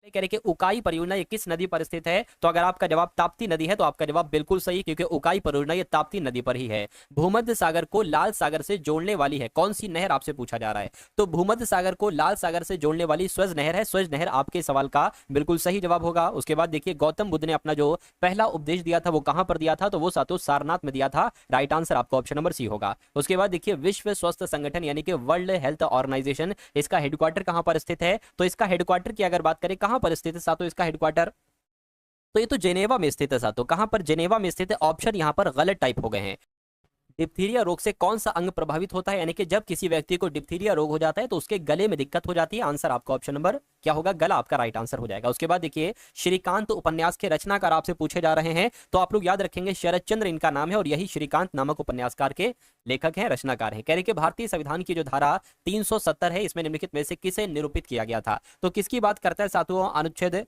कह रहे कि उकाई परियोजना ये किस नदी पर स्थित है? तो अगर आपका जवाब ताप्ती नदी है तो आपका जवाब बिल्कुल सही, क्योंकि उकाई परियोजना ये ताप्ती नदी पर ही है। भूमध्य सागर को लाल सागर से जोड़ने वाली है कौन सी नहर, आपसे पूछा जा रहा है। तो भूमध्य सागर को लाल सागर से जोड़ने वाली स्वज नहर है। स्वज नहर आपके सवाल का बिल्कुल सही जवाब होगा। उसके बाद देखिए गौतम बुद्ध ने अपना जो पहला उपदेश दिया था वो कहां पर दिया था? तो वो साथियों सारनाथ में दिया था। राइट आंसर आपका ऑप्शन नंबर सी होगा। उसके बाद देखिए विश्व स्वास्थ्य संगठन यानी कि वर्ल्ड हेल्थ ऑर्गेनाइजेशन, इसका हेडक्वार्टर कहां पर स्थित है? तो इसका हेडक्वार्टर की अगर बात करें कहां पर स्थित है साथियों इसका हेडक्वार्टर? तो ये तो जेनेवा में स्थित है साथियों। कहां पर? जेनेवा में स्थित है। ऑप्शन यहां पर गलत टाइप हो गए हैं। डिप्थीरिया रोग से कौन सा अंग प्रभावित होता है? यानी कि जब किसी व्यक्ति को डिप्थीरिया रोग हो जाता है तो उसके गले में दिक्कत हो जाती है। आंसर आपका ऑप्शन नंबर क्या होगा? गला आपका राइट आंसर हो जाएगा। उसके बाद देखिए श्रीकांत उपन्यास के रचनाकार आपसे पूछे जा रहे हैं, तो आप लोग याद रखेंगे शरद चंद्र इनका नाम है और यही श्रीकांत नामक उपन्यासकार के लेखक हैं, रचनाकार हैं। कह रहे कि भारतीय संविधान की जो धारा 370 है इसमें निम्नलिखित में से किसे निरूपित किया गया था? तो किसकी बात करता है साथियों अनुच्छेद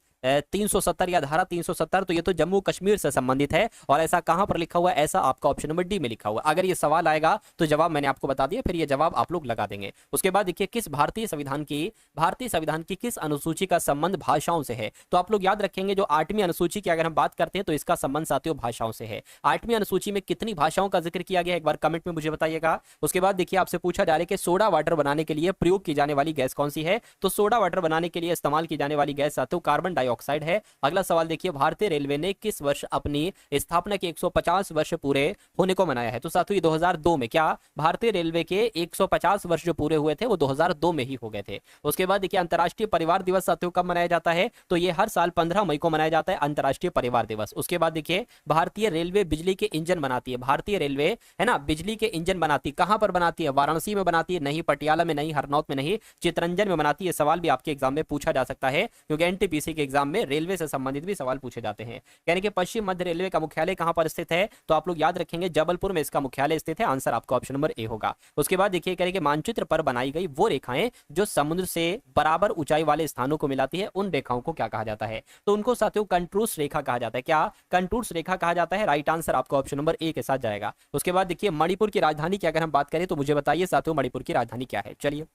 370 या धारा 370? तो ये तो जम्मू कश्मीर से संबंधित है। और ऐसा कहां पर लिखा हुआ है? ऐसा आपका ऑप्शन नंबर डी में लिखा हुआ है। अगर ये सवाल आएगा तो जवाब मैंने आपको बता दिया, फिर ये जवाब आप लोग लगा देंगे। उसके बाद देखिए किस भारतीय संविधान की किस अनुसूची का संबंध भाषाओं से है? तो आप लोग याद रखेंगे जो 8वीं अनुसूची की अगर हम बात करते हैं तो इसका संबंध साथियों भाषाओं से है। 8वीं अनुसूची में कितनी भाषाओं का जिक्र किया गया एक बार कमेंट में मुझे बताइएगा। उसके बाद देखिए आपसे पूछा जा रहा है कि सोडा वाटर बनाने के लिए प्रयोग की जाने वाली गैस कौन सी है? तो सोडा वाटर बनाने के लिए इस्तेमाल की जाने वाली गैस साथियों कार्बन डाइऑक्साइड है। अगला सवाल देखिए भारतीय रेलवे ने किस वर्ष अपनी स्थापना के 150 वर्ष पूरे होने को मनाया है? तो साथियों 2002 में। क्या भारतीय रेलवे के 150 वर्ष जो पूरे हुए थे वो 2002 में ही हो गए थे। उसके बाद देखिए अंतर्राष्ट्रीय परिवार दिवस साथियों कब मनाया जाता है? तो ये हर साल 15 मई को मनाया जाता है अंतर्राष्ट्रीय परिवार दिवस। उसके बाद देखिए भारतीय रेलवे बिजली के इंजन बनाती है। भारतीय रेलवे है ना बिजली के इंजन बनाती है, कहां पर बनाती है? वाराणसी में बनाती है? नहीं। पटियाला में नहीं। हरनौत में नहीं। चितरंजन में बनाती है। सवाल भी आपके एग्जाम में पूछा जा सकता है क्योंकि एनटीपीसी के एग्जाम में रेलवे से संबंधित भी सवाल पूछे जाते हैं। यानी कि पश्चिम मध्य रेलवे का मुख्यालय कहां पर स्थित है? तो आप लोग याद रखेंगे जबलपुर में इसका मुख्यालय स्थित है। आंसर आपका ऑप्शन नंबर ए होगा। उसके बाद देखिए करेंगे मानचित्र पर बनाई गई वो रेखाएं जो समुद्र से बराबर ऊंचाई वाले स्थानों को मिलाती है उन रेखाओं को क्या कहा जाता है? तो उनको साथियों कंटूर्स रेखा कहा जाता है। क्या कंटूर्स रेखा कहा जाता है? राइट आंसर आपका ऑप्शन नंबर ए के साथ जाएगा। उसके बाद देखिए मणिपुर की राजधानी की अगर हम बात करें तो मुझे बताइए साथियों मणिपुर की राजधानी क्या है? चलिए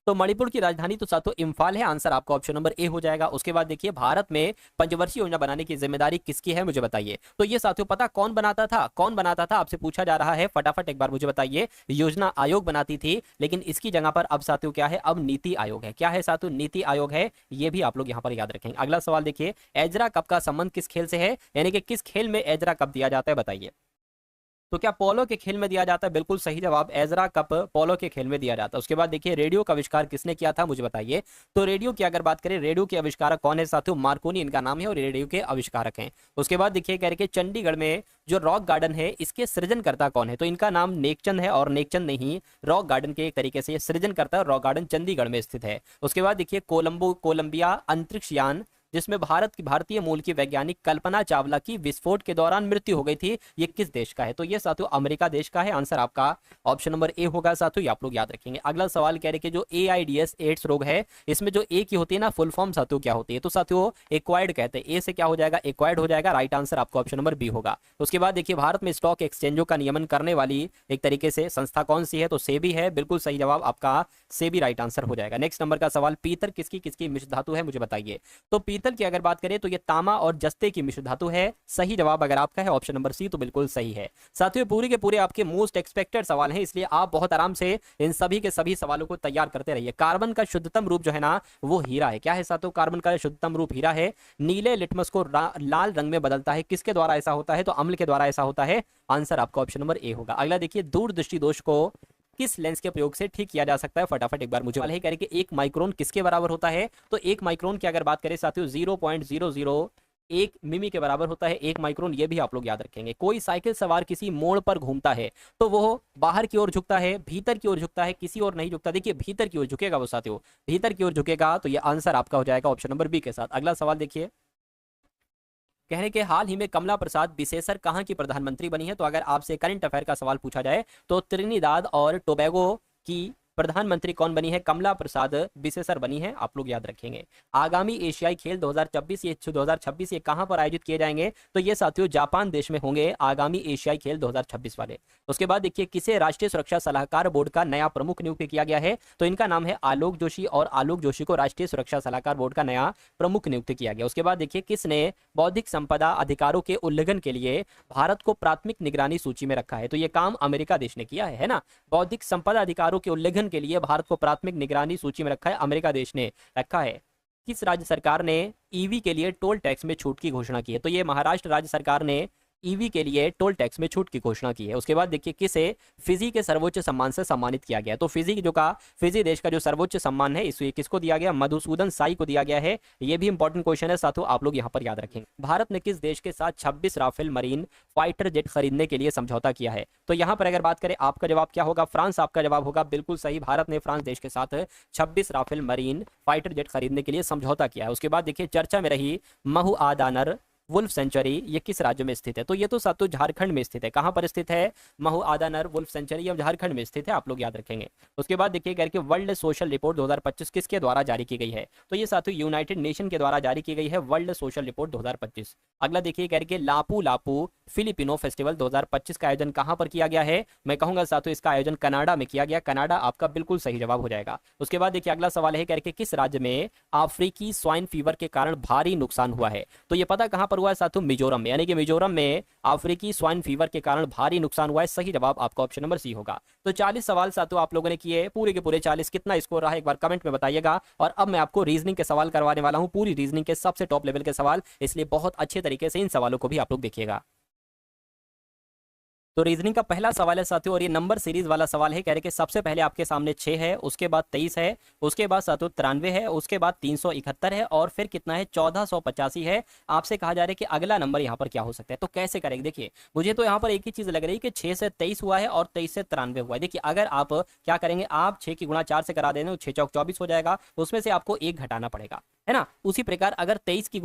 तो मणिपुर की राजधानी तो साथियों इम्फाल है। आंसर आपका ऑप्शन नंबर ए हो जाएगा। उसके बाद देखिए भारत में पंचवर्षीय योजना बनाने की जिम्मेदारी किसकी है मुझे बताइए। तो ये साथियों पता कौन बनाता था? कौन बनाता था आपसे पूछा जा रहा है, फटाफट एक बार मुझे बताइए। योजना आयोग बनाती थी, लेकिन इसकी जगह पर अब साथियों क्या है? अब नीति आयोग है। क्या है साथियों? नीति आयोग है। ये भी आप लोग यहाँ पर याद रखेंगे। अगला सवाल देखिए एजरा कप का संबंध किस खेल से है? यानी कि किस खेल में एजरा कप दिया जाता है बताइए। तो क्या पोलो के खेल में दिया जाता है? बिल्कुल सही जवाब, एजरा कप पोलो के खेल में दिया जाता है। उसके बाद देखिए रेडियो का आविष्कार किसने किया था मुझे बताइए। तो रेडियो की अगर बात करें, रेडियो के आविष्कारक कौन है साथियों? मार्कोनी इनका नाम है और रेडियो के आविष्कारक हैं। उसके बाद देखिए कह रहे कि चंडीगढ़ में जो रॉक गार्डन है इसके सृजनकर्ता कौन है? तो इनका नाम नेकचंद है और नेकचंद नहीं रॉक गार्डन के एक तरीके से सृजनकर्ता है। रॉक गार्डन चंडीगढ़ में स्थित है। उसके बाद देखिए कोलंबिया अंतरिक्ष यान जिसमें भारतीय मूल की वैज्ञानिक कल्पना चावला की विस्फोट के दौरान मृत्यु हो गई थी, ये किस देश का है? तो ये साथियों अमेरिका देश का है। आंसर आपका ऑप्शन नंबर ए होगा साथियों, ये आप लोग याद रखेंगे। अगला सवाल कह रहे कि जो एआईडीएस एड्स रोग है इसमें जो ए की होती है ना फुल फॉर्म साथियों क्या होती है? तो साथियों एक्वायर्ड कहते हैं। ए से क्या हो जाएगा? एक्वायर्ड हो जाएगा। राइट आंसर आपका ऑप्शन नंबर बी होगा। उसके बाद देखिए भारत में स्टॉक एक्सचेंजों का नियमन करने वाली एक तरीके से संस्था कौन सी है? तो सेबी है। बिल्कुल सही जवाब आपका सेबी राइट आंसर हो जाएगा। नेक्स्ट नंबर का सवाल पीतल किसकी किसकी मिश्र धातु है मुझे बताइए। तो पीतल की अगर बात करें तो ये तांबा और जस्ते की मिश्र धातु है। सही जवाब अगर आपका है ऑप्शन नंबर सी तो बिल्कुल सही है। साथियों पूरे के पूरे आपके मोस्ट एक्सपेक्टेड सवाल हैं, इसलिए आप बहुत आराम से इन सभी के सभी सवालों को तैयार करते रहिए। कार्बन का शुद्धतम रूप जो है ना वो हीरा है। क्या है साथियों? कार्बन का शुद्धतम रूप हीरा है। नीले लिटमस को लाल रंग में बदलता है, किसके द्वारा ऐसा होता है? तो अम्ल के द्वारा ऐसा होता है। आंसर आपका ऑप्शन नंबर ए होगा। अगला देखिए दूरदृष्टि दोष को किस लेंस के प्रयोग से ठीक किया जा सकता है? फटाफट एक बार मुझे वाला ही करें कि 1 माइक्रोन किसके बराबर होता है? तो 1 माइक्रोन की अगर बात करें साथियों 0.001 मिमी के बराबर होता है 1 माइक्रोन। ये भी आप लोग याद रखेंगे। कोई साइकिल सवार किसी मोड़ पर घूमता है तो वो बाहर की ओर झुकता है, भीतर की ओर झुकता है, किसी और नहीं झुकता? देखिए भीतर की ओर झुकेगा वो साथियों, भीतर की ओर झुकेगा। तो ये आंसर आपका हो जाएगा ऑप्शन नंबर बी के साथ। अगला सवाल देखिए कह रहे कि हाल ही में कमला प्रसाद बिसेसर कहाँ की प्रधानमंत्री बनी है? तो अगर आपसे करंट अफेयर का सवाल पूछा जाए तो त्रिनिदाद और टोबैगो की प्रधानमंत्री कौन बनी है? कमला प्रसाद बिसेसर बनी है, आप लोग याद रखेंगे। आगामी एशियाई खेल 2026 ये कहां पर आयोजित किए जाएंगे? तो ये साथियों जापान देश में होंगे आगामी एशियाई खेल 2026 वाले। उसके बाद देखिए किसे राष्ट्रीय सुरक्षा सलाहकार बोर्ड का नया प्रमुख नियुक्त किया गया है? तो इनका नाम है आलोक जोशी, और आलोक जोशी को राष्ट्रीय सुरक्षा सलाहकार बोर्ड का नया प्रमुख नियुक्त किया गया। उसके बाद देखिए किसने बौद्धिक संपदा अधिकारों के उल्लंघन के लिए भारत को प्राथमिक निगरानी सूची में रखा है? तो ये काम अमेरिका देश ने किया है ना। बौद्धिक संपदा अधिकारों के उल्लंघन के लिए भारत को प्राथमिक निगरानी सूची में रखा है, अमेरिका देश ने रखा है। किस राज्य सरकार ने ईवी के लिए टोल टैक्स में छूट की घोषणा की है? तो ये महाराष्ट्र राज्य सरकार ने ईवी के लिए टोल टैक्स में छूट की घोषणा की है। उसके बाद देखिए किसे फिजी के सर्वोच्च सम्मान से सम्मानित किया गया? तो फिजी देश का जो सर्वोच्च सम्मान है इसे किसको दिया गया? मधुसूदन साई को दिया गया है। ये भी इंपॉर्टेंट क्वेश्चन है साथियों, आप लोग यहाँ पर याद रखेंगे। भारत ने किस देश के साथ 26 राफेल मरीन फाइटर जेट खरीदने के लिए समझौता किया है? तो यहाँ पर अगर बात करें आपका जवाब क्या होगा? फ्रांस आपका जवाब होगा, बिल्कुल सही। भारत ने फ्रांस देश के साथ 26 राफेल मरीन फाइटर जेट खरीदने के लिए समझौता किया है। उसके बाद देखिए चर्चा में रही महुआदानर वुल्फ सेंचुरी, ये किस राज्य में स्थित है? तो ये तो साथियों झारखंड में स्थित है। कहां पर स्थित है? महुआदानर वुल्फ सेंचुरी, ये झारखंड में स्थित है, आप लोग याद रखेंगे। उसके बाद देखिए करके वर्ल्ड सोशल रिपोर्ट 2025 किसके द्वारा जारी की गई है? तो ये साथियों यूनाइटेड नेशन के द्वारा जारी की गई है वर्ल्ड सोशल रिपोर्ट 2025। अगला देखिए करके लापू लापू फिलिपिनो फेस्टिवल 2025 का आयोजन कहां पर किया गया है? मैं कहूंगा साथियों इसका आयोजन कनाडा में किया गया। कनाडा आपका बिल्कुल सही जवाब हो जाएगा। उसके बाद देखिए अगला सवाल है करके किस राज्य में अफ्रीकी स्वाइन फीवर के कारण भारी नुकसान हुआ है? तो ये पता कहां पर हुआ है साथियों? मिजोरम में, यानी कि मिजोरम में अफ्रीकी स्वाइन फीवर के कारण भारी नुकसान हुआ है। सही जवाब आपका ऑप्शन नंबर सी होगा। तो 40 सवाल साथियों आप लोगों ने किए, पूरे के पूरे 40। कितना स्कोर रहा एक बार कमेंट में बताइएगा। और अब मैं आपको रीजनिंग के सवाल करवाने वाला हूं, पूरी रीजनिंग के सबसे टॉप लेवल के सवाल, इसलिए बहुत अच्छे तरीके से इन सवालों को भी आप लोग देखिएगा। तो रीजनिंग का पहला सवाल है साथियों, और ये नंबर सीरीज वाला सवाल है। कह रहे कि सबसे पहले आपके सामने 6 है, उसके बाद 23 है, उसके बाद साथियों 93 है, उसके बाद 371 है, और फिर कितना है? 1485 है। आपसे कहा जा रहा है कि अगला नंबर यहाँ पर क्या हो सकता है। तो कैसे करेंगे? देखिए मुझे तो यहाँ पर एक ही चीज लग रही है कि 6 से 23 हुआ है और 23 से 93 हुआ है। देखिए अगर आप क्या करेंगे, आप 6 की गुणा 4 से करा देना, 6 चौक 24 हो जाएगा, उसमें से आपको 1 घटाना पड़ेगा, है ना। उसी प्रकार अगर 23 की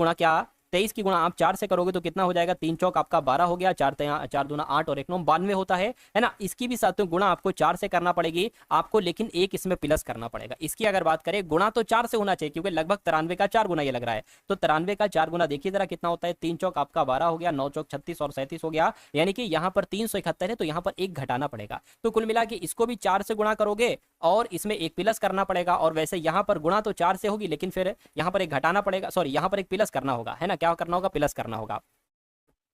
गुणा आप 4 से करोगे तो कितना हो जाएगा? 3 चौक आपका 12 हो गया, 4 दूना 8 और 1 9 92 होता है ना। इसकी भी साथियों गुणा आपको 4 से करना पड़ेगी आपको, लेकिन एक इसमें प्लस करना पड़ेगा। इसकी अगर बात करें गुणा तो 4 से होना चाहिए, क्योंकि लगभग 93 का 4 गुना ये लग रहा है। तो 93 का 4 गुना देखिए जरा कितना होता है? 3 चौक आपका 12 हो गया, 9 चौक 36 और 37 हो गया, यानी कि यहाँ पर 371 है, तो यहाँ पर 1 घटाना पड़ेगा। तो कुल मिला के इसको भी 4 से गुणा करोगे और इसमें 1 प्लस करना पड़ेगा। और वैसे यहाँ पर गुणा तो 4 से होगी, लेकिन फिर यहाँ पर 1 घटाना पड़ेगा, सॉरी यहाँ पर 1 प्लस करना होगा, है ना। क्या करना होगा? प्लस करना होगा,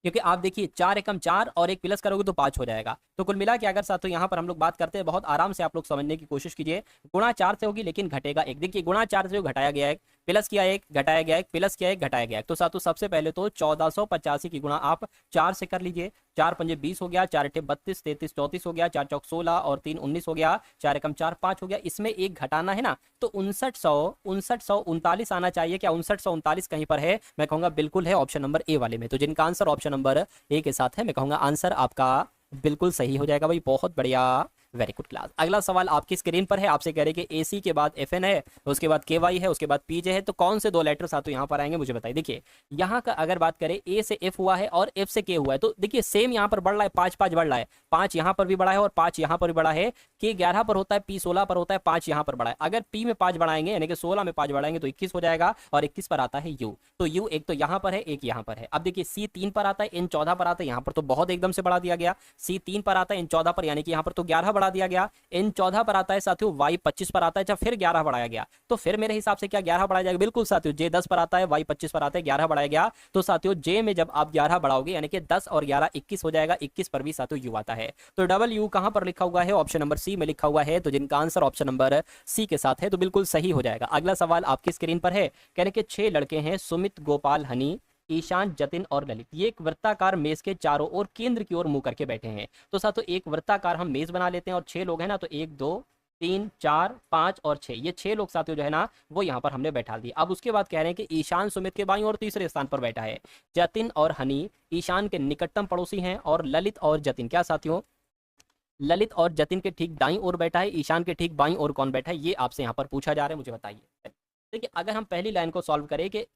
क्योंकि आप देखिए 4 एकम 4 और 1 प्लस करोगे तो 5 हो जाएगा। तो कुल मिला के अगर साथियों यहाँ पर हम लोग बात करते हैं, बहुत आराम से आप लोग समझने की कोशिश कीजिए। गुणा 4 से होगी लेकिन घटेगा 1। देखिए गुणा 4 से घटाया गया 1, प्लस किया 1, घटाया गया 1, प्लस किया 1, घटाया गया 1। तो साथियों सबसे पहले तो 1485 की गुणा आप 4 से कर लीजिए। 4 पंजे 20 हो गया, 4 अठे 32, 33 34 हो गया, 4 चौक 16 और 3 19 हो गया, 4 एकम 4 5 हो गया। इसमें 1 घटाना है ना, तो 5939 आना चाहिए। क्या 5939 कहीं पर है? मैं कहूंगा बिल्कुल है, ऑप्शन नंबर ए वाले में। तो जिनका आंसर ऑप्शन नंबर ए के साथ है, मैं कहूंगा आंसर आपका बिल्कुल सही हो जाएगा भाई। बहुत बढ़िया, वेरी गुड क्लास। अगला सवाल आपकी स्क्रीन पर है, आपसे कह रहे कि एसी के बाद एफएन है, उसके बाद केवाई है, उसके बाद पीजे है, तो कौन से 2 लेटर साथ यहाँ पर आएंगे मुझे बताइए। देखिए यहाँ का अगर बात करें ए से एफ हुआ है और एफ से के हुआ है, तो देखिए सेम यहाँ पर बढ़ रहा है, 5 5 बढ़ रहा है, 5 यहाँ पर भी बढ़ा है और 5 यहाँ पर भी बढ़ा है। के 11 पर होता है, पी 16 पर होता है, 5 यहाँ पर बढ़ा है। अगर पी में 5 बढ़ाएंगे यानी कि 16 में 5 बढ़ाएंगे तो 21 हो जाएगा, और 21 पर आता है यू। तो यू एक तो यहाँ पर है, एक यहाँ पर है। अब देखिए सी 3 पर आता है, इन 14 पर आता है, यहाँ पर तो बहुत एकदम से बढ़ा दिया गया। सी 3 पर आता है, इन 14 पर, यानी कि यहाँ पर तो 11 बढ़ा दिया गया। इन 14 पर आता है साथियों, वाई 25 पर आता है, जब फिर 11 बढ़ाया गया, तो फिर मेरे हिसाब से क्या 11 बढ़ाया जाएगा? बिल्कुल साथियों, जे 10 पर आता है, वाई 25 पर आता है, 11 बढ़ाया गया। तो साथियों जे में जब आप 11 बढ़ाओगे यानी कि 10 और 11 21 हो जाएगा, 21 पर भी साथियों यू आता है। तो डबल यू कहां पर लिखा हुआ है? ऑप्शन नंबर सी में लिखा हुआ है। तो जिनका आंसर ऑप्शन नंबर सी के साथ है तो बिल्कुल सही हो जाएगा। अगला सवाल आपकी स्क्रीन पर है, कहने के 6 लड़के हैं, सुमित, गोपाल, हनी, ईशान, जतिन और ललित। ये एक वृत्ताकार मेज के चारों ओर केंद्र की ओर मुंह करके बैठे हैं। तो साथियों एक वृत्ताकार हम मेज बना लेते हैं और 6 लोग हैं ना, तो 1 2 3 4 5 और 6, ये 6 लोग साथियों जो है ना वो यहाँ पर हमने बैठा दिए। अब उसके बाद कह रहे हैं कि ईशान सुमित के बाईं और तीसरे स्थान पर बैठा है, जतिन और हनी ईशान के निकटतम पड़ोसी हैं, और ललित और जतिन क्या साथियों, ललित और जतिन के ठीक दाईं ओर बैठा है, ईशान के ठीक बाईं ओर कौन बैठा है, ये आपसे यहाँ पर पूछा जा रहा है, मुझे बताइए। देखिए अगर हम पहली लाइन को सॉल्व करें कि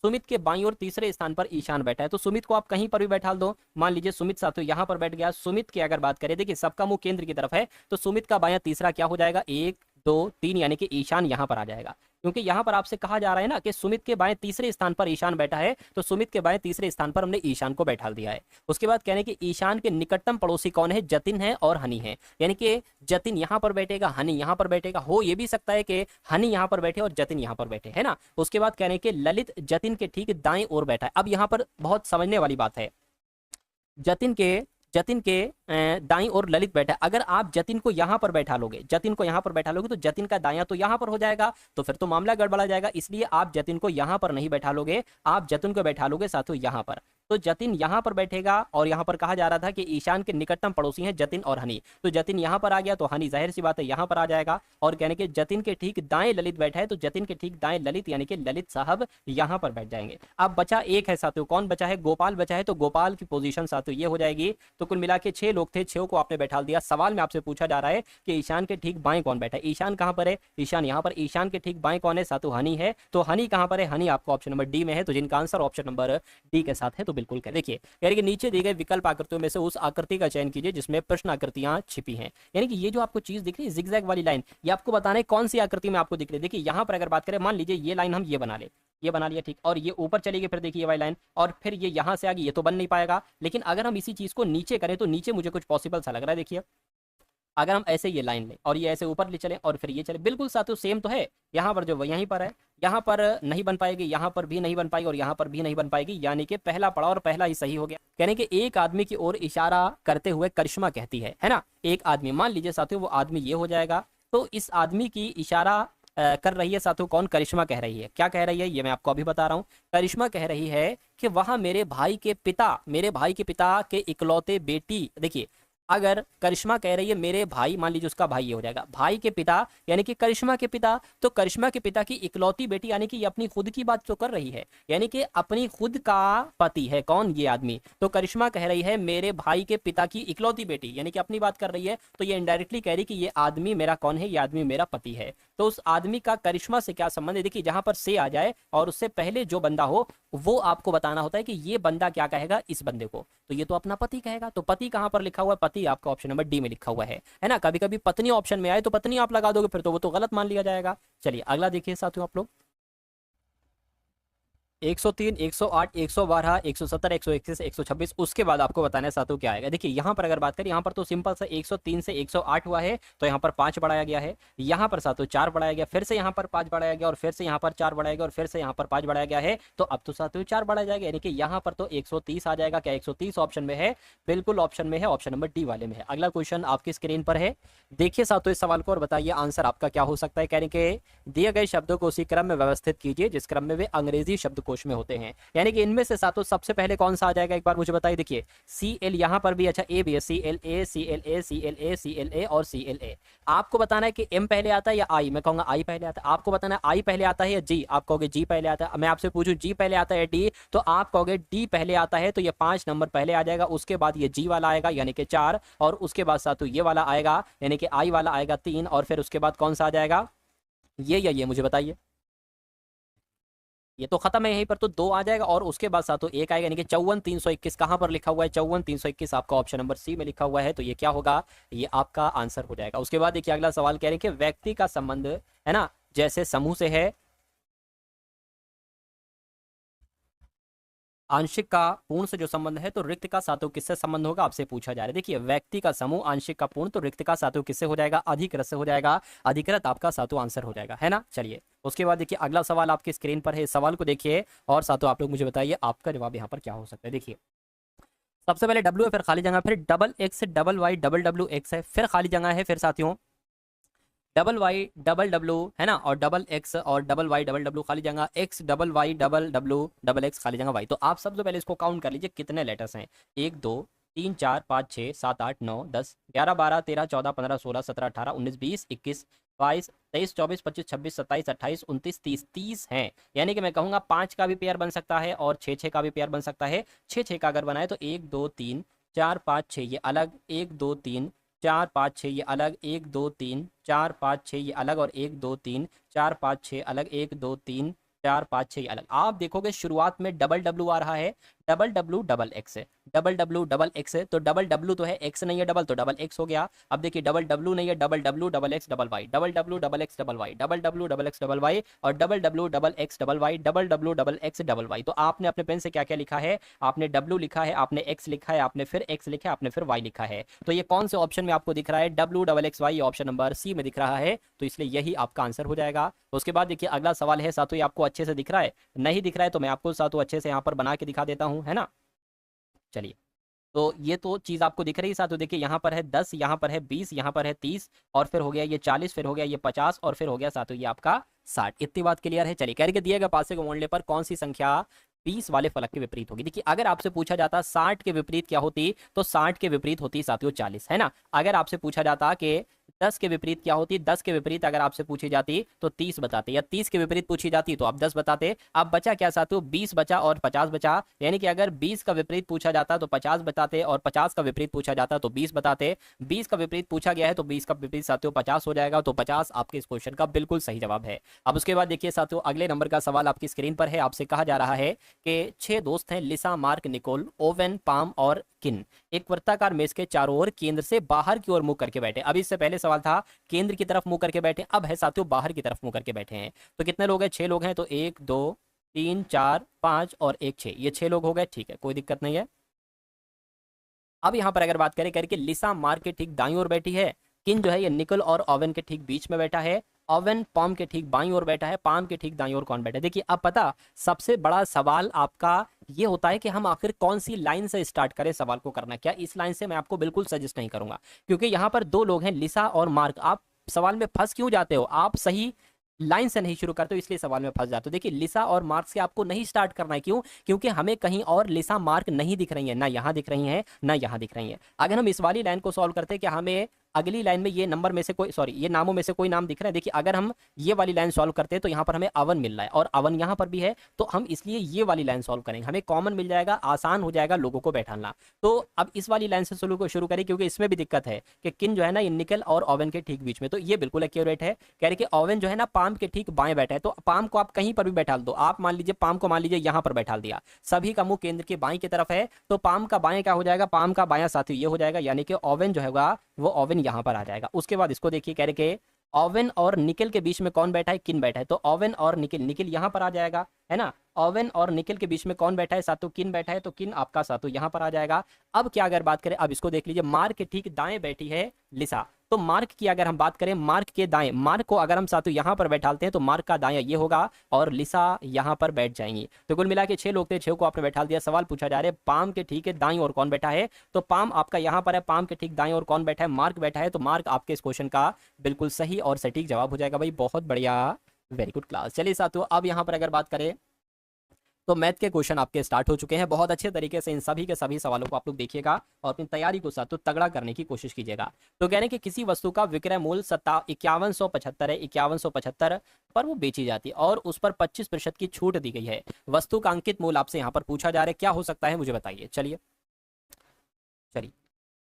सुमित के बाईं और तीसरे स्थान पर ईशान बैठा है, तो सुमित को आप कहीं पर भी बैठा दो। मान लीजिए सुमित साथियों यहाँ पर बैठ गया। सुमित की अगर बात करें, देखिए सबका मुंह केंद्र की तरफ है, तो सुमित का बायां तीसरा क्या हो जाएगा, 1 2 3 यानी कि ईशान यहाँ पर आ जाएगा, क्योंकि यहाँ पर आपसे कहा जा रहा है ना कि सुमित के बाएं तीसरे स्थान पर ईशान बैठा है, तो सुमित के बाएं तीसरे स्थान पर हमने ईशान को बैठा दिया है। उसके बाद कहने कि ईशान के निकटतम पड़ोसी कौन है, जतिन है और हनी है, यानी कि जतिन यहाँ पर बैठेगा, हनी यहाँ पर बैठेगा, हो ये भी सकता है कि हनी यहाँ पर बैठे और जतिन यहाँ पर बैठे, है ना। उसके बाद कहने के ललित जतिन के ठीक दाएं ओर बैठा है। अब यहाँ पर बहुत समझने वाली बात है, जतिन के दाईं ओर ललित बैठा है। अगर आप जतिन को यहाँ पर बैठा लोगे, जतिन को यहाँ पर बैठा लोगे, तो जतिन का दायां तो यहाँ पर हो जाएगा, तो फिर तो मामला गड़बड़ा जाएगा। इसलिए आप जतिन को यहाँ पर नहीं बैठा लोगे, आप जतिन को बैठा लोगे साथियों यहाँ पर। तो जतिन यहाँ पर बैठेगा, और यहाँ पर कहा जा रहा था कि ईशान के निकटतम पड़ोसी हैं जतिन और हनी, तो जतिन यहाँ पर आ गया, तो हनी जाहिर सी बात है यहाँ पर आ जाएगा। और कहने के जतिन के ठीक दाएं ललित बैठा है, तो जतिन के ठीक दाएं ललित यानी कि ललित साहब यहाँ पर बैठ जाएंगे। अब बचा एक है साथियों, कौन बचा है, गोपाल बचा है, तो गोपाल की पोजीशन साथियों ये हो जाएगी। तो कुल मिला के 6 लोग थे, 6 को आपने बैठा दिया। सवाल में आपसे पूछा जा रहा है कि ईशान के ठीक बाएं कौन बैठा है, ईशान कहाँ पर है, ईशान यहाँ पर, ईशान के ठीक बाएं कौन है साथियों, हनी है। तो हनी कहाँ पर है, हनी आपको ऑप्शन नंबर डी में है, तो जिनका आंसर ऑप्शन नंबर डी के साथ है तो बिल्कुल करें। देखिए यानी कि नीचे दिए गए विकल्प आकृतियों में से उस आकृति का चयन कीजिए जिसमें प्रश्न आकृतियां छिपी हैं। यानी कि ये जो आपको चीज दिख रही है जिगजैग वाली लाइन, ये आपको बताना है कौन सी आकृति में आपको दिख रही है। देखिए यहाँ पर अगर बात करें, मान लीजिए ये लाइन हम ये बना ले, ये बना लिया ठीक, और ये ऊपर चली गई, फिर देखिए ये वाली लाइन, और फिर ये यहाँ से आ गई, ये तो बन नहीं पाएगा। लेकिन अगर हम इसी चीज को नीचे करें तो नीचे मुझे कुछ पॉसिबल सा लग रहा है। देखिए अगर हम ऐसे ये लाइन लें और ये ऐसे ऊपर ले चले और फिर ये चले, बिल्कुल साथियों सेम तो है। यहाँ पर जो वो यहीं पर है, यहाँ पर नहीं बन पाएगी, यहाँ पर भी नहीं बन पाएगी और यहाँ पर भी नहीं बन पाएगी, यानी कि पहला पड़ा और पहला ही सही हो गया। कहने कि एक आदमी की ओर इशारा करते हुए करिश्मा कहती है ना, एक आदमी, मान लीजिए साथियों वो आदमी ये हो जाएगा। तो इस आदमी की इशारा कर रही है साथियों कौन, करिश्मा कह रही है। क्या कह रही है ये मैं आपको अभी बता रहा हूँ। करिश्मा कह रही है कि वह मेरे भाई के पिता के इकलौते बेटी, देखिए अगर करिश्मा कह रही है मेरे भाई, मान लीजिए उसका भाई ये हो जाएगा, भाई के पिता यानी कि करिश्मा के पिता, तो करिश्मा के पिता की इकलौती बेटी, यानी कि ये अपनी खुद की बात तो कर रही है, यानी कि अपनी खुद का पति है कौन, ये आदमी। तो करिश्मा कह रही है मेरे भाई के पिता की इकलौती बेटी, यानी कि अपनी बात कर रही है, तो ये इनडायरेक्टली कह रही कि ये आदमी मेरा कौन है, ये आदमी मेरा पति है। तो उस आदमी का करिश्मा से क्या संबंध है। देखिए जहां पर से आ जाए और उससे पहले जो बंदा हो वो आपको बताना होता है कि ये बंदा क्या कहेगा इस बंदे को, तो ये तो अपना पति कहेगा। तो पति कहां पर लिखा हुआ है, पति आपका ऑप्शन नंबर डी में लिखा हुआ है ना। कभी कभी पत्नी ऑप्शन में आए तो पत्नी आप लगा दोगे, फिर तो वो तो गलत मान लिया जाएगा। चलिए अगला देखिए साथियों आप लोग, 103, 108, 112, 117, 121, 126, उसके बाद आपको बताना है साथियों क्या आएगा। देखिए यहाँ पर अगर बात करें, यहाँ पर तो सिंपल सा 103 से 108 हुआ है, तो यहाँ पर 5 बढ़ाया गया है, यहाँ पर साथियों 4 बढ़ाया गया, फिर से यहाँ पर 5 बढ़ाया गया, और फिर से यहाँ पर 4 बढ़ाया गया, और फिर से यहाँ पर 5 बढ़ाया गया है। तो अब तो साथियों 4 बढ़ाया जाएगा, यानी कि यहाँ पर तो 130 आ जाएगा। क्या 130 ऑप्शन में है, बिल्कुल ऑप्शन में है, ऑप्शन नंबर डी वाले में है। अगला क्वेश्चन आपकी स्क्रीन पर है, देखिए साथियों इस सवाल को और बताइए आंसर आपका क्या हो सकता है। कहने के दिए गए शब्दों को उसी क्रम में व्यवस्थित कीजिए जिस क्रम में वे अंग्रेजी शब्दकोश में होते हैं। यानी कि इनमें से सातों सबसे पहले कौन सा आ जाएगा एक बार मुझे बताइए। देखिए CL यहाँ पर भी, अच्छा ए भी है, CLA CLA CLA CLA और CLA। आपको बताना है कि M पहले आता है या I, मैं कहूंगा I पहले आता है। आपको बताना है I पहले आता है या G, आप कहोगे G पहले आता है। मैं आपसे पूछूं G पहले आता है या D, तो आप कहोगे D पहले आता है, तो ये 5 नंबर पहले आ जाएगा। उसके बाद ये G वाला आएगा यानी कि 4, और उसके बाद सातों ये वाला आएगा यानी कि I वाला आएगा 3, और फिर उसके बाद कौन सा आ जाएगा, ये या ये मुझे बताइए। ये तो खत्म है यहीं पर, तो 2 आ जाएगा, और उसके बाद साथों 1 आएगा, यानी कि 54,321 कहां पर लिखा हुआ है, 54,321 आपका ऑप्शन नंबर सी में लिखा हुआ है। तो ये क्या होगा, ये आपका आंसर हो जाएगा। उसके बाद देखिए अगला सवाल कह रहे हैं कि व्यक्ति का संबंध है ना जैसे समूह से है, आंशिक का पूर्ण से जो संबंध है, तो रिक्त का सातों किससे संबंध होगा, आपसे पूछा जा रहा है। देखिए व्यक्ति का समूह, आंशिक का पूर्ण, तो रिक्त का सातों किससे हो जाएगा, अधिकृत से हो जाएगा। अधिकृत आपका सातों आंसर हो जाएगा, है ना। चलिए उसके बाद देखिए अगला सवाल आपकी स्क्रीन पर है, इस सवाल को देखिए और सातों आप लोग मुझे बताइए आपका जवाब यहाँ पर क्या हो सकता है। देखिए सबसे पहले W है, फिर खाली जगह, फिर double X, double Y, double W X है, फिर खाली जगह है, फिर साथियों डबल वाई डबल डब्ल्यू है ना, और डबल एक्स और डबल वाई डबल डब्ल्यू खाली जगह, X double Y double W double X खाली जगह वाई। तो आप सबसे पहले इसको काउंट कर लीजिए कितने लेटर्स हैं, 1 2 3 4 5 6 7 8 9 10 11 12 13 14 15 16 17 18 19 20 21 22 23 24 25 26 27 28 29 30 30 हैं। यानी कि मैं कहूँगा 5 का भी पेयर बन सकता है और 6 का भी पेयर बन सकता है। 6 का अगर बनाए तो 1 2 3 4 5 6 ये अलग, 1 2 3 4 5 6 ये अलग, 1 2 3 4 5 6 ये अलग, और 1 2 3 4 5 6 अलग, 1 2 3 4 5 6 ये अलग। आप देखोगे शुरुआत में डबल डब्ल्यू आ रहा है, डबल डब्लू डबल एक्स है, डबल डब्लू डबल एक्स है, तो डबल डब्लू तो है, एक्स नहीं है डबल, तो डबल एक्स हो गया। अब देखिए डबल डब्लू नहीं है, double W double X double Y, double W double X double Y, double W double X double Y, और double W double X double Y, double W double X double Y. तो आपने अपने pen से क्या क्या लिखा है, आपने डब्लू लिखा है, आपने एक्स लिखा है, आपने फिर एक्स लिखा है, आपने फिर वाई लिखा है। तो ये कौन से ऑप्शन में आपको दिख रहा है, W double X Y, option number C में दिख रहा है, तो इसलिए यही आपका आंसर हो जाएगा। उसके बाद देखिए अगला सवाल है, साथों ये आपको अच्छे से दिख रहा है, नहीं दिख रहा है तो मैं आपको साथों अच्छे से यहाँ पर बना के दिखा देता हूँ, है ना। चलिए, तो ये तो चीज आपको दिख रही है साथों, देखिए यहाँ पर है 10, यहाँ पर है 20, यहाँ पर है 30, और फिर हो गया ये 40, फिर हो गया ये 50, और फिर हो गया साथों ये आपका 60। इतनी बात क्लियर है। चलिए, करके दिया गया पासे को मोड़ने पर कौन सी संख्या 20 वाले फलक के विपरीत होगी। देखिए अगर आपसे पूछा जाता 60 के विपरीत क्या होती, तो 60 के विपरीत होती साथियों 40, है ना। अगर आपसे पूछा जाता कि 10 के विपरीत क्या होती, 10 के विपरीत अगर आपसे पूछी जाती तो 30 बताते, या 30 के विपरीत पूछी जाती तो आप 10 बताते। अब बचा क्या साथियों, 20 बचा और 50 बचा, यानी कि अगर 20 का विपरीत पूछा जाता तो 50 बताते, और 50 का विपरीत पूछा जाता तो 20 बताते। 20 का विपरीत पूछा गया है तो 20 का विपरीत साथियों 50 हो जाएगा, तो 50 आपके इस क्वेश्चन का बिल्कुल सही जवाब है। अब उसके बाद देखिए साथियों अगले नंबर का सवाल आपकी स्क्रीन पर है, आपसे कहा जा रहा है कि 6 दोस्त हैं, लिसा, मार्क, निकोल, ओवेन, पाम और किन, एक वृत्ताकार मेज के चारों ओर केंद्र से बाहर की ओर मुंह करके बैठे। अभी इससे पहले सवाल था केंद्र की तरफ मुंह करके बैठे, अब है साथियों बाहर की तरफ मुंह करके बैठे हैं। तो कितने लोग हैं, 6 लोग हैं, तो 1 2 3 4 5 और 1 6, ये 6 लोग हो गए, ठीक है, कोई दिक्कत नहीं है। अब यहाँ पर अगर बात करें करके, लिसा मार्क के ठीक दाईं ओर बैठी है, किन जो है ये निकल और ओवन के ठीक बीच में बैठा है, ओवन पाम के ठीक बाईं ओर बैठा है, पाम के ठीक दाईं ओर कौन बैठा है। देखिए अब पता सबसे बड़ा सवाल आपका ये होता है कि हम आखिर कौन सी लाइन से स्टार्ट करें सवाल को करना। क्या इस लाइन से मैं आपको बिल्कुल सजेस्ट नहीं करूंगा, क्योंकि यहाँ पर 2 लोग हैं, लिसा और मार्क। आप सवाल में फंस क्यों जाते हो, आप सही लाइन से नहीं शुरू करते हो, इसलिए सवाल में फंस जाते हो। देखिए लिसा और मार्क से आपको नहीं स्टार्ट करना है, क्यों, क्योंकि हमें कहीं और लिसा मार्क नहीं दिख रही है, ना यहाँ दिख रही है ना यहाँ दिख रही है। अगर हम इस वाली लाइन को सॉल्व करते हैं कि हमें अगली लाइन में ये नंबर में से कोई, सॉरी, ये नामों में से कोई नाम दिख रहा है। देखिए अगर हम ये वाली लाइन सॉल्व करते हैं तो यहाँ पर हमें अवन मिल रहा है, और अवन यहाँ पर भी है, तो हम इसलिए ये वाली लाइन सॉल्व करेंगे, हमें कॉमन मिल जाएगा, आसान हो जाएगा लोगों को बैठाना। तो अब इस वाली लाइन से शुरू करें, क्योंकि इसमें भी दिक्कत है कि किन जो है ना ये निकल और ओवन के ठीक बीच में, तो ये बिल्कुल एक्यूरेट है। कह रहे कि ओवन जो है ना पाम के ठीक बाएं बैठा है, तो पाम को आप कहीं पर भी बैठा दो। आप मान लीजिए पाम को मान लीजिए यहाँ पर बैठा दिया, सभी का मुंह केंद्र के बाएं की तरफ है, तो पाम का बाएं क्या हो जाएगा, पाम का बायां साथी ये हो जाएगा, यानी कि ओवन जो होगा वो ओवन यहाँ पर आ जाएगा। उसके बाद इसको देखिए, कह रहे कि ओवन और निकल के बीच में कौन बैठा है, किन बैठा है, तो ओवन और निकल, निकल यहाँ पर आ जाएगा, है ना। ओवन और निकल के बीच में कौन बैठा है, सातु किन बैठा है, तो किन आपका सातु यहाँ पर आ जाएगा। अब क्या अगर बात करें, अब इसको देख लीजिए, मार्क के ठीक दाएं बैठी है लिसा, तो मार्क की अगर हम बात करें, मार्क के दाएं, मार्क को अगर हम सातु यहाँ पर बैठाते हैं तो मार्क का दायां ये होगा और लिसा यहाँ पर बैठ जाएंगी। तो कुल मिला के 6 लोग थे, 6 को आपने बैठा दिया। सवाल पूछा जा रहा है पाम के ठीक है दाईं और कौन बैठा है, तो पाम आपका यहाँ पर है, पाम के ठीक दाईं और कौन बैठा है, मार्क बैठा है, तो मार्क आपके इस क्वेश्चन का बिल्कुल सही और सटीक जवाब हो जाएगा। भाई बहुत बढ़िया, वेरी गुड क्लास। चलिए साथियों अब यहाँ पर अगर बात करें तो मैथ के क्वेश्चन आपके स्टार्ट हो चुके हैं। बहुत अच्छे तरीके से इन सभी के सभी सवालों को आप लोग देखिएगा और अपनी तैयारी को साथ तो तगड़ा करने की कोशिश कीजिएगा। तो कह रहे हैं कि किसी वस्तु का विक्रय मूल्य 5175 है, 5175 पर वो बेची जाती है और उस पर 25% की छूट दी गई है। वस्तु का अंकित मूल्य आपसे यहाँ पर पूछा जा रहा है, क्या हो सकता है मुझे बताइए। चलिए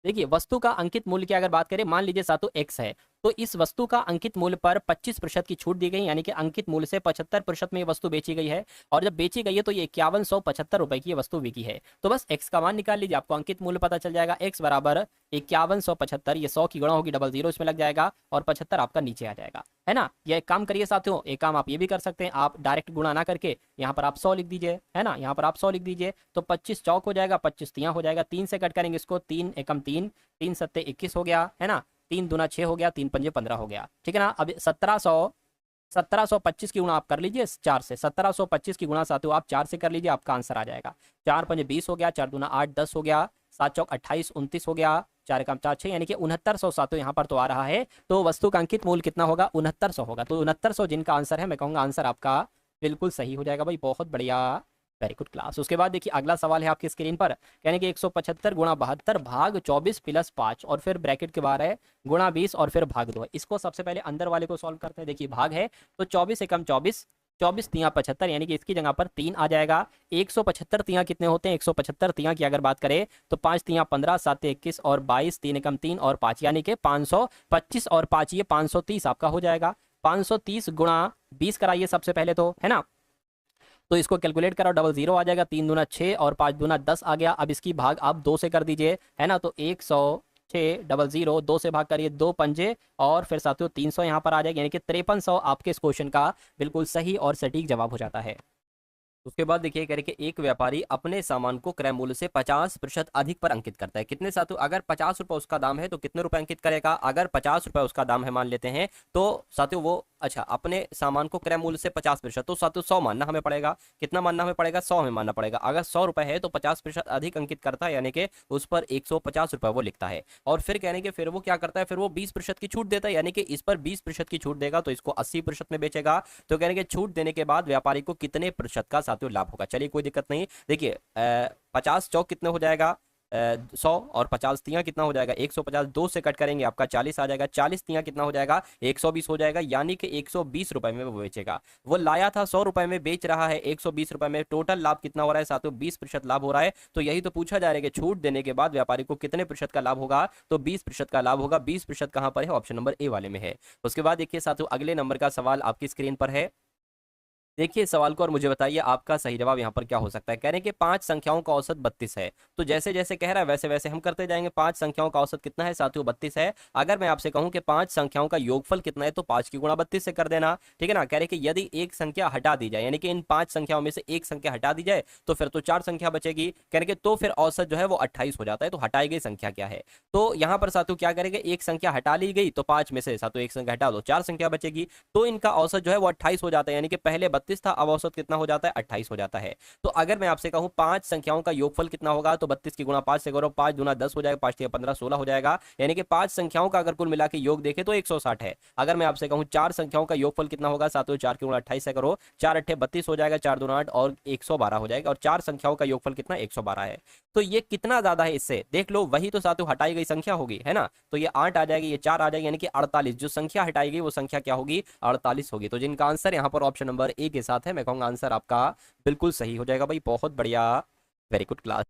देखिए, वस्तु का अंकित मूल्य की अगर बात करें, मान लीजिए सातों x है, तो इस वस्तु का अंकित मूल्य पर 25% की छूट दी गई, यानी कि अंकित मूल्य से 75% में ये वस्तु बेची गई है, और जब बेची गई है तो ये 5175 रुपए की ये वस्तु बिकी है। तो बस x का मान निकाल लीजिए, आपको अंकित मूल्य पता चल जाएगा। x बराबर 5175, ये 100 की गुणा होगी, डबल जीरो इसमें लग जाएगा और 75 आपका नीचे आ जाएगा, है ना। ये एक काम करिए साथियों, एक काम आप ये भी कर सकते हैं, आप डायरेक्ट गुणा ना करके यहाँ पर आप 100 लिख दीजिए, है ना, यहाँ पर आप 100 लिख दीजिए, तो 25 चौक हो जाएगा, 25 तियाँ हो जाएगा, 3 से कट करेंगे इसको, 3 एकम 3, 3 सत्ते 21 हो गया, है ना, 3 दूना 6 हो गया, 3 पंजे 15 हो गया, ठीक है ना। अब 1725 की गुणा आप कर लीजिए 4 से, 1725 की गुणा साथियों आप 4 से कर लीजिए, आपका आंसर आ जाएगा। 4 पंजे 20 हो गया, 4 दूना 8 10 हो गया, 7 चौक 28 29 हो गया, 4 एकम 4 6, यानी कि 6900 साथियों यहाँ पर तो आ रहा है। तो वस्तु का अंकित मूल्य कितना होगा, 6900 होगा। तो 6900 जिनका आंसर है, मैं कहूँगा आंसर आपका बिल्कुल सही हो जाएगा। भाई बहुत बढ़िया, वेरी गुड क्लास। उसके बाद देखिए अगला सवाल है आपकी स्क्रीन पर, यानी कि 175 गुणा 72 भाग 24 प्लस 5 और फिर ब्रैकेट के बाहर है गुणा 20 और फिर भाग 2 है। इसको सबसे पहले अंदर वाले को सॉल्व करते हैं। देखिए भाग है तो 24 एकम 24, 24 तियाँ 75, यानी कि इसकी जगह पर 3 आ जाएगा। 175 तियाँ कितने होते हैं, 175 तियाँ की अगर बात करें तो 5 तियाँ 15, 7 21 और 22, 3 एकम 3 और 5, यानी कि 525 और 5 ये 530 आपका हो जाएगा। 530 गुणा 20 कराइए सबसे पहले तो, है ना। तो इसको कैलकुलेट करो, डबल जीरो आ जाएगा, 3 दूना 6 और 5 दूना 10 आ गया। अब इसकी भाग आप 2 से कर दीजिए, है ना। तो 106 डबल जीरो 2 से भाग करिए, 2 पंजे और फिर साथियों 300 यहाँ पर आ जाएगा, यानी कि 5300 आपके इस क्वेश्चन का बिल्कुल सही और सटीक जवाब हो जाता है। उसके बाद देखिए कह रहे कि एक व्यापारी अपने सामान को क्रय मूल्य से 50% अधिक पर अंकित करता है। कितने साथियों, अगर 50 रुपए उसका दाम है तो कितने रुपए अंकित करेगा? अगर 50 रुपए उसका दाम है मान लेते हैं, तो साथियों वो अच्छा अपने सामान को क्रय मूल्य से 50%, तो साथियों 100 मानना हमें पड़ेगा। कितना मानना हमें पड़ेगा? 100 हमें मानना पड़ेगा। अगर 100 रुपए है तो 50% अधिक अंकित करता है, यानी कि उस पर 150 रुपए वो लिखता है। और फिर कहने के फिर वो क्या करता है, फिर वो 20% की छूट देता है, यानी कि इस पर 20% की छूट देगा तो इसको 80% में बेचेगा। तो कहने के छूट देने के बाद व्यापारी को कितने प्रतिशत का साथियों लाभ होगा? चलिए कोई दिक्कत नहीं। देखिए 50 चौक कितने हो जाएगा? 100 और 50 तियाँ कितना हो जाएगा? 150। 2 से कट करेंगे आपका 40 आ जाएगा। 40 तियाँ कितना हो जाएगा? 120 हो जाएगा, यानी कि 120 रुपए में वो बेचेगा। वो लाया था 100 रुपए में, बेच रहा है 120 रुपए में। टोटल लाभ कितना हो रहा है साथियों? 20% लाभ हो रहा है। तो यही तो पूछा जा रहा है कि छूट देने के बाद व्यापारी को कितने प्रतिशत का लाभ होगा? तो 20% का लाभ होगा। 20% कहाँ पर है? ऑप्शन नंबर ए वाले में है। उसके बाद देखिए साथियों अगले नंबर का सवाल आपकी स्क्रीन पर है। देखिए सवाल को और मुझे बताइए आपका सही जवाब यहाँ पर क्या हो सकता है। कह रहे हैं कि 5 संख्याओं का औसत 32 है। तो जैसे जैसे कह रहा है वैसे वैसे हम करते जाएंगे। 5 संख्याओं का औसत कितना है साथियों? 32 है। अगर मैं आपसे कहूं कि 5 संख्याओं का योगफल कितना है, तो 5 की गुणा 32 से कर देना, ठीक है ना। कह रहे कि यदि एक संख्या हटा दी जाए, यानी कि इन 5 संख्याओं में से एक संख्या हटा दी जाए, तो फिर तो 4 संख्या बचेगी। कह रहे कि तो फिर औसत जो है वो 28 हो जाता है। तो हटाई गई संख्या क्या है? तो यहाँ पर साथियों क्या करेंगे, एक संख्या हटा ली गई तो 5 में से साथियों एक संख्या हटा दो, 4 संख्या बचेगी। तो इनका औसत जो है वो 28 हो जाता है, यानी कि पहले 32 था, अब औसत कितना हो जाता है? 28 हो जाता है। तो अगर मैं आपसे कहूं 5 संख्याओं का योगफल कितना होगा, तो 32 की गुणा 5 से करो, 5 दूना 10 हो जाएगा, 5 तिया 15 16 हो जाएगा, यानी कि 5 संख्याओं का अगर कुल मिला के योग देखे तो 160 है। अगर मैं आपसे कहूं 4 संख्याओं का योगफल कितना होगा साथियों, 4 की गुणा 28 से करो, 4 अट्ठे 32 हो जाएगा, 4 दूना 8 और 112 हो जाएगा। और 4 संख्याओं का योगफल कितना? 112 है। तो ये कितना ज्यादा है इससे देख लो, वही तो साथियों हटाई गई संख्या होगी, है ना। तो ये 8 आ जाएगी, ये 4 आ जाएगी, यानी कि 48। जो संख्या हटाई गई वो संख्या क्या होगी? 48 होगी। तो जिनका आंसर यहाँ पर ऑप्शन नंबर ए के साथ है, मैं कहूंगा आंसर आपका बिल्कुल सही हो जाएगा भाई। बहुत बढ़िया, वेरी गुड क्लास।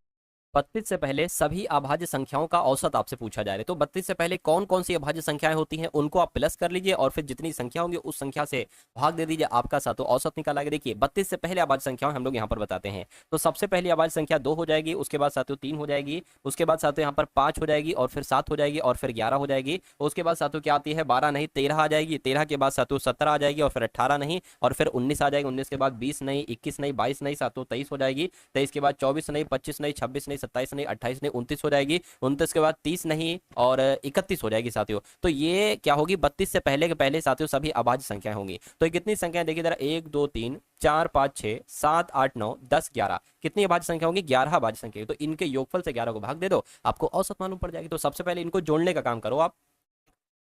32 से पहले सभी अभाज्य संख्याओं का औसत आपसे पूछा जा रहा है। तो 32 से पहले कौन कौन सी अभाज्य संख्याएं होती हैं उनको आप प्लस कर लीजिए और फिर जितनी संख्या होंगी उस संख्या से भाग दे दीजिए, आपका सातों औसत निकाल आगे। देखिए 32 से पहले अभाज्य संख्याएं हम लोग यहाँ पर बताते हैं। तो सबसे पहली अभाज्य संख्या 2 हो जाएगी, उसके बाद सातों 3 हो जाएगी, उसके बाद सातों यहाँ पर 5 हो जाएगी और फिर 7 हो जाएगी और फिर 11 हो जाएगी। उसके बाद सातों क्या आती है? 12 नहीं 13 आ जाएगी। 13 के बाद सातों 17 आ जाएगी और फिर 18 नहीं और फिर 19 आ जाएगी। 19 के बाद 20 नहीं, 21 नहीं, 22 नहीं, सातों 23 हो जाएगी। 23 के बाद 24 नहीं, 25 नहीं, 26 नहीं, 27 नहीं, 28 नहीं, 29 हो जाएगी। 29 के बाद 30 नहीं और 31 हो जाएगी साथियों। तो ये क्या होगी? 32 से पहले के पहले साथियों सभी अभाज्य संख्याएं होंगी। तो ये कितनी संख्याएं देखिए जरा, 1 2 3 4 5 6 7 8 9 10 11, कितनी अभाज्य संख्या होंगी? 11 अभाज्य संख्या। तो इनके योगफल से 11 को भाग दे दो, आपको औसत मालूम पड़ जाएगी। तो सबसे पहले इनको जोड़ने का काम करो आप।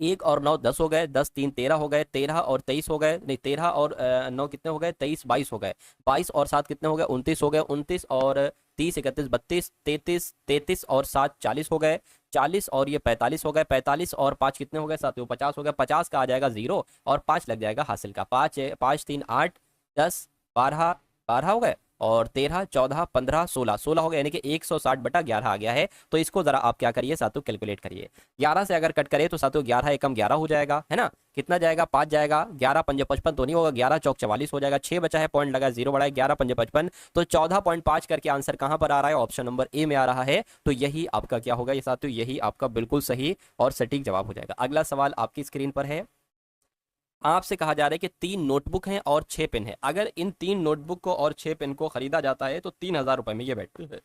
1 और 9 10 हो गए, 10 3 13 हो गए, 13 और 23 हो गए, नहीं 13 और 9 कितने हो गए? 23 22 हो गए, 22 और 7 कितने हो गए? 29 हो गए, 29 और 30 31 32 33 33 और 7 40 हो गए, 40 और ये 45 हो गए, 45 और 5 कितने हो गए साथियों? 50 हो गए। 50 का आ जाएगा 0 और 5 लग जाएगा हासिल का। 5 5 3 8 10 12 12 हो गए और 13 14 15 16 16 हो गया, यानी कि 160/11 आ गया है। तो इसको जरा आप क्या करिए साथियों, कैलकुलेट करिए। 11 से अगर कट करें तो साथियों 11 एकम 11 हो जाएगा, है ना। कितना जाएगा? 5 जाएगा। 11 पंजे 55 तो नहीं होगा, 11 चौक 44 हो जाएगा। 6 बचा है, पॉइंट लगा, 0 बढ़ा है, 11 पंजे 55। तो 14.5 करके आंसर कहां पर आ रहा है? ऑप्शन नंबर ए में आ रहा है। तो यही आपका क्या होगा ये साथियों? यही आपका बिल्कुल सही और सटीक जवाब हो जाएगा। अगला सवाल आपकी स्क्रीन पर है। आपसे कहा जा रहा है कि 3 नोटबुक हैं और 6 पेन है। अगर इन 3 नोटबुक को और 6 पेन को खरीदा जाता है तो 3000 रुपए में ये बैठते हैं,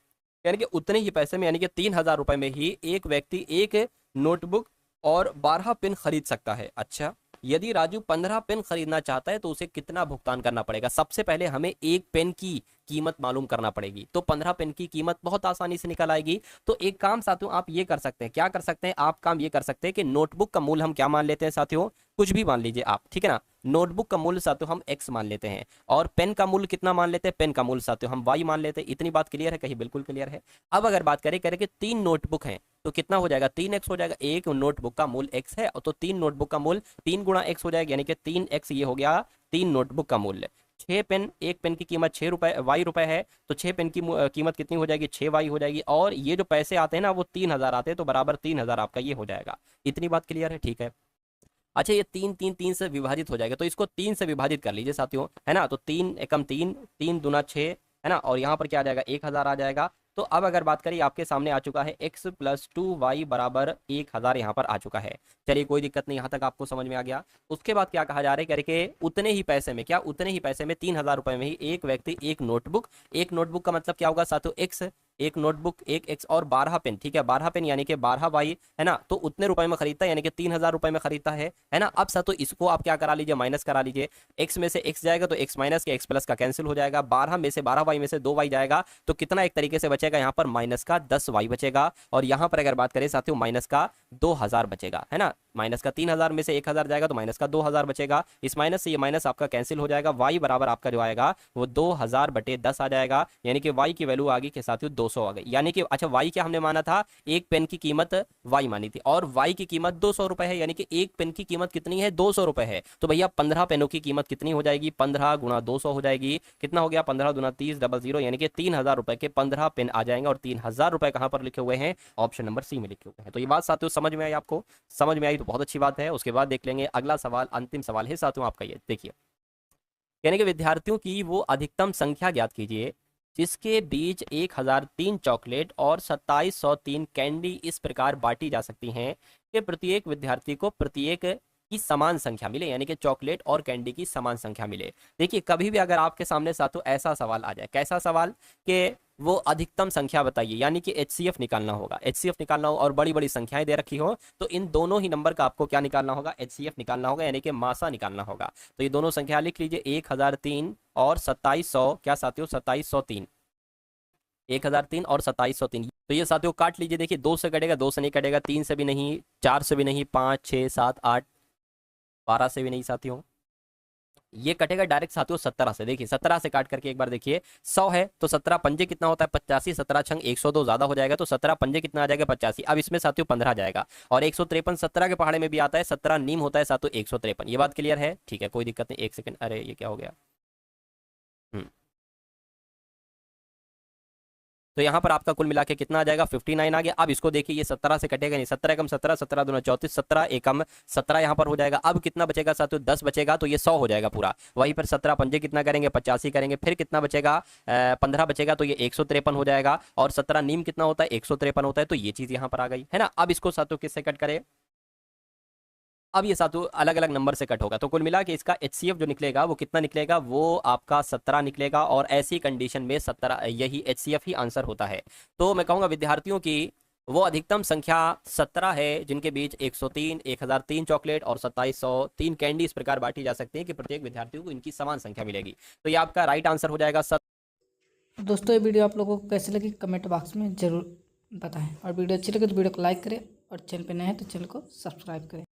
यानी कि उतने ही पैसे में, यानी कि 3000 रुपए में ही एक व्यक्ति एक नोटबुक और 12 पेन खरीद सकता है। अच्छा, यदि राजू 15 पेन खरीदना चाहता है तो उसे कितना भुगतान करना पड़ेगा? सबसे पहले हमें एक पेन की कीमत मालूम करना पड़ेगी। तो 15 पेन की कीमत बहुत आसानी से निकल आएगी। तो एक काम साथियों आप ये कर सकते हैं, क्या कर सकते हैं आप? काम ये कर सकते हैं कि नोटबुक का मूल्य हम क्या मान लेते हैं साथियों? कुछ भी मान लीजिए आप, ठीक है ना। नोटबुक का मूल्य साथियों हम x मान लेते हैं और पेन का मूल्य कितना मान लेते हैं? पेन का मूल्य साथियों हम y मान लेते हैं। इतनी बात क्लियर है? कहीं बिल्कुल क्लियर है। अब अगर बात करें कि 3 नोटबुक हैं तो कितना हो जाएगा? 3x हो जाएगा। एक नोटबुक का मूल्य x है तो 3 नोटबुक का मूल्य 3 गुणा x हो जाएगा, यानी कि 3x ये हो गया 3 नोटबुक का मूल्य। 6 पेन, एक पेन की कीमत 6 रुपए y है, तो 6 पेन की कीमत कितनी हो जाएगी? 6y हो जाएगी। और ये जो पैसे आते हैं ना वो 3000 आते हैं, तो बराबर 3000 आपका ये हो जाएगा। इतनी बात क्लियर है? ठीक है। अच्छा ये तीन तीन तीन से विभाजित हो जाएगा, तो इसको तीन से विभाजित कर लीजिए साथियों, है ना। तो तीन एकम तीन, तीन दूना छः, है ना, और यहाँ पर क्या आ जाएगा 1000 आ जाएगा। तो अब अगर बात करें, आपके सामने आ चुका है x+2y बराबर 1000 यहाँ पर आ चुका है। चलिए कोई दिक्कत नहीं, यहाँ तक आपको समझ में आ गया। उसके बाद क्या कहा जा रहा है, करके उतने ही पैसे में, क्या उतने ही पैसे में 3000 रुपए में ही एक व्यक्ति एक नोटबुक, एक नोटबुक का मतलब क्या होगा साथियों एक्स, एक नोटबुक एक एक्स और 12 पेन, ठीक है 12 पेन यानी कि 12 वाई, है ना। तो उतने रुपए में खरीदता है, यानी कि 3000 रुपए में खरीदता है ना। अब साथियों इसको आप क्या करा लीजिए, माइनस करा लीजिए। एक्स में से एक्स जाएगा तो एक्स माइनस के एक्स प्लस का कैंसिल हो जाएगा, 12 में से 12 वाई में से 2 वाई जाएगा, तो कितना एक तरीके से बचेगा यहाँ पर माइनस का 10 वाई बचेगा। और यहाँ पर अगर बात करें साथियों माइनस का 2000 बचेगा, है ना। माइनस का 3000 में से 1000 जाएगा तो माइनस का 2000 बचेगा। इस माइनस से ये माइनस आपका कैंसिल हो जाएगा, वाई बराबर आपका जो आएगा वो 2000/10 आ जाएगा, यानी कि वाई की वैल्यू आ गई के साथियों 200 आ गई। यानी कि अच्छा वाई क्या हमने माना था, एक पेन की कीमत वाई मानी थी और वाई की कीमत 200 रुपए है, यानी कि एक पेन की कीमत कितनी है 200 रुपए है। तो भैया 15 पेनों की कीमत कितनी हो जाएगी, 15 गुणा 200 हो जाएगी। कितना हो गया 15 दूना 30 डबल 0, यानी कि 3000 रुपए के 15 पेन आ जाएंगे। और 3000 रुपए कहां पर लिखे हुए हैं, ऑप्शन नंबर सी में लिखे हुए हैं। तो ये बात साथियों समझ में आई आपको, समझ में आई तो बहुत अच्छी बात है। उसके बाद देख लेंगे अगला सवाल, अंतिम सवाल है साथियों आपका, ये देखिए यानी कि विद्यार्थियों की वो अधिकतम संख्या ज्ञात कीजिए जिसके बीच 1003 चॉकलेट और 2703 कैंडी इस प्रकार बांटी जा सकती हैं कि प्रत्येक विद्यार्थी को प्रत्येक की समान संख्या मिले, यानी कि चॉकलेट और कैंडी की समान संख्या मिले। देखिए कभी भी अगर आपके सामने साथियों ऐसा सवाल आ जाए, कैसा सवाल कि वो अधिकतम संख्या बताइए, यानी कि एचसीएफ निकालना होगा, एचसीएफ निकालना हो और बड़ी बड़ी संख्याएं दे रखी हो, तो इन दोनों ही नंबर का आपको क्या निकालना होगा, एचसीएफ निकालना होगा, यानी कि मासा निकालना होगा। तो ये दोनों संख्या लिख लीजिए 1003 और 2700, क्या साथियों 2703, 1003 और 2703। तो ये साथियों काट लीजिए, देखिए 2 से कटेगा, 2 से नहीं कटेगा, 3 से भी नहीं, 4 से भी नहीं, 5 6 7 8 12 से भी नहीं साथियों, ये कटेगा डायरेक्ट साथियों 17 से। देखिए 17 से काट करके एक बार देखिए, 100 है तो 17 पंजे कितना होता है 85, 17 छंग 102 ज्यादा हो जाएगा, तो 17 पंजे कितना आ जाएगा 85। अब इसमें साथियों 15 जाएगा और 153 17 के पहाड़े में भी आता है, 17 नीम होता है साथियों 153। ये बात क्लियर है, ठीक है कोई दिक्कत नहीं। एक सेकंड, अरे ये क्या हो गया। हम्म तो यहाँ पर आपका कुल मिला के कितना आ जाएगा 59 आ गया। अब इसको देखिए ये 17 से कटेगा नहीं, 17 एकम 17, 17 दूना 34, 17 एकम 17 यहाँ पर हो जाएगा। अब कितना बचेगा साथियों 10 बचेगा, तो ये 100 हो जाएगा पूरा। वहीं पर 17 पंजे कितना करेंगे 85 करेंगे, फिर कितना बचेगा 15 बचेगा, तो ये 153 हो जाएगा। और 17 नीम कितना होता है 153 होता है, तो ये चीज यहाँ पर आ गई, है ना। अब इसको साथियों किससे कट करे, अब ये सातों अलग अलग नंबर से कट होगा, तो कुल मिला के इसका एचसीएफ जो निकलेगा वो कितना निकलेगा, वो आपका 17 निकलेगा। और ऐसी कंडीशन में 17 यही एचसीएफ ही आंसर होता है। तो मैं कहूंगा विद्यार्थियों की वो अधिकतम संख्या 17 है जिनके बीच 103, 1003 चॉकलेट और 2703 कैंडी इस प्रकार बांटी जा सकती है कि प्रत्येक विद्यार्थियों को इनकी समान संख्या मिलेगी। तो ये आपका राइट आंसर हो जाएगा। दोस्तों ये वीडियो आप लोगों को कैसी लगी कमेंट बॉक्स में ज़रूर बताएं, और वीडियो अच्छी लगे तो वीडियो को लाइक करें, और चैनल पे नए हैं तो चैनल को सब्सक्राइब करें।